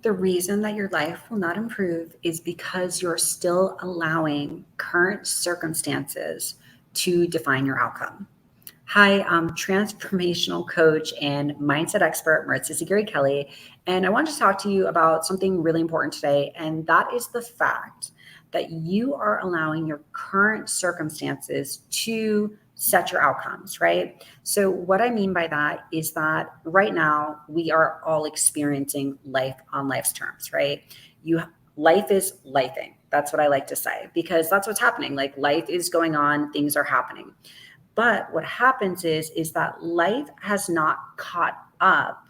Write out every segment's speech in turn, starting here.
The reason that your life will not improve is because you're still allowing current circumstances to define your outcome. Hi, I'm transformational coach and mindset expert Maritza Zagari Kelly, and I want to talk to you about something really important today, and that is the fact that you are allowing your current circumstances to set your outcomes, right? So, what I mean by that is that right now we are all experiencing life on life's terms, right? You Life is lifing. That's what I like to say because that's what's happening. Like life is going on, things are happening. But what happens is that life has not caught up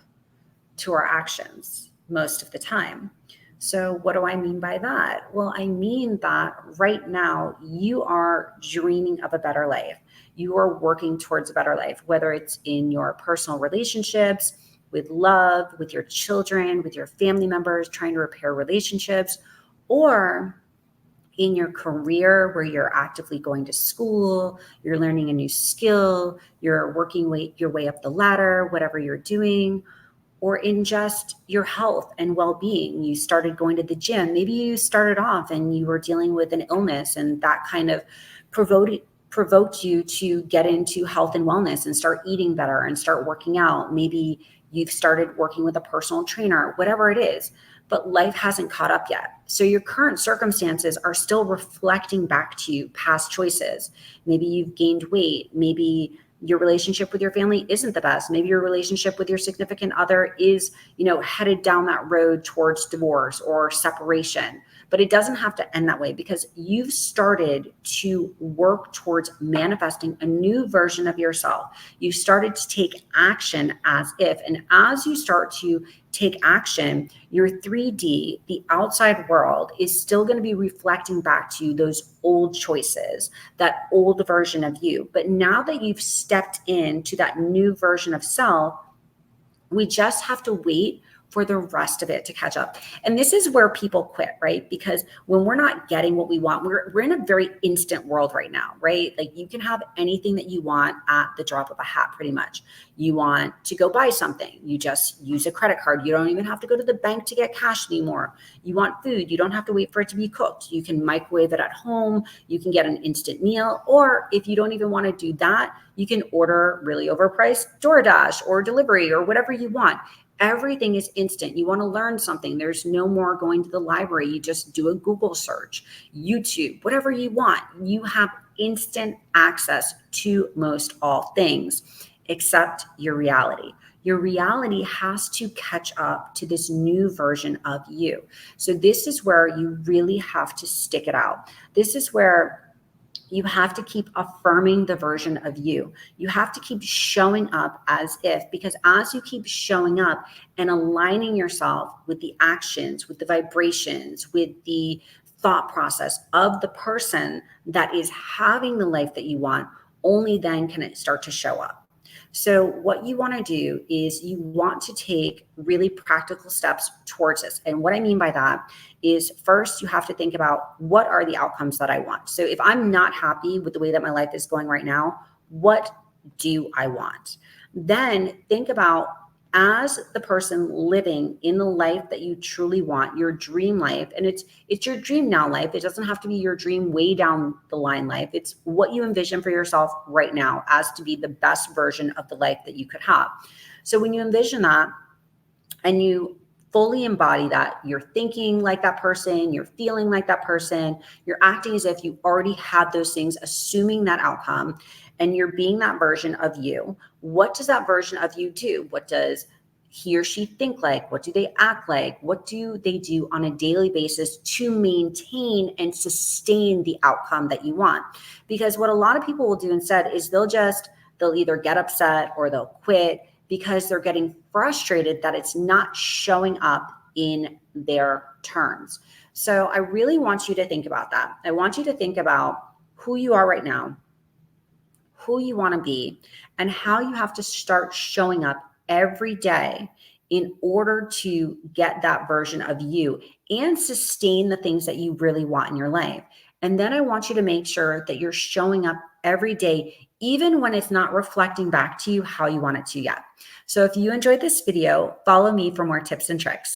to our actions most of the time. So what do I mean by that? Well, I mean that right now you are dreaming of a better life. You are working towards a better life, whether it's in your personal relationships, with love, with your children, with your family members, trying to repair relationships, or in your career where you're actively going to school, you're learning a new skill, you're your way up the ladder, whatever you're doing, or in just your health and well-being. You started going to the gym. Maybe you started off and you were dealing with an illness and that kind of provoked you to get into health and wellness and start eating better and start working out. Maybe you've started working with a personal trainer, whatever it is, but life hasn't caught up yet. So your current circumstances are still reflecting back to you past choices. Maybe you've gained weight. Maybe your relationship with your family isn't the best. Maybe your relationship with your significant other is, headed down that road towards divorce or separation. But it doesn't have to end that way because you've started to work towards manifesting a new version of yourself. You started to take action as if, and as you start to take action, your 3D, the outside world, is still going to be reflecting back to you those old choices, that old version of you. But now that you've stepped into that new version of self, we just have to wait for the rest of it to catch up. And this is where people quit, right? Because when we're not getting what we want, we're in a very instant world right now, right? Like you can have anything that you want at the drop of a hat, pretty much. You want to go buy something, you just use a credit card. You don't even have to go to the bank to get cash anymore. You want food, you don't have to wait for it to be cooked. You can microwave it at home. You can get an instant meal. Or if you don't even want to do that, you can order really overpriced DoorDash or delivery or whatever you want. Everything is instant. You want to learn something. There's no more going to the library. You just do a Google search, YouTube, whatever you want. You have instant access to most all things except your reality. Your reality has to catch up to this new version of you. So this is where you really have to stick it out. This is where you have to keep affirming the version of you. You have to keep showing up as if, because as you keep showing up and aligning yourself with the actions, with the vibrations, with the thought process of the person that is having the life that you want, only then can it start to show up. So what you want to do is you want to take really practical steps towards this. And what I mean by that is first you have to think about what are the outcomes that I want. So if I'm not happy with the way that my life is going right now, what do I want? Then think about, as the person living in the life that you truly want, your dream life, and it's your dream now life. It doesn't have to be your dream way down the line life. It's what you envision for yourself right now as to be the best version of the life that you could have. So when you envision that and you fully embody that, you're thinking like that person, you're feeling like that person, you're acting as if you already had those things, assuming that outcome, and you're being that version of you. What does that version of you do? What does he or she think like? What do they act like? What do they do on a daily basis to maintain and sustain the outcome that you want? Because what a lot of people will do instead is they'll either get upset or they'll quit because they're getting frustrated that it's not showing up in their terms. So I really want you to think about that. I want you to think about who you are right now, who you want to be, and how you have to start showing up every day in order to get that version of you and sustain the things that you really want in your life. And then I want you to make sure that you're showing up every day, even when it's not reflecting back to you how you want it to yet. So if you enjoyed this video, follow me for more tips and tricks.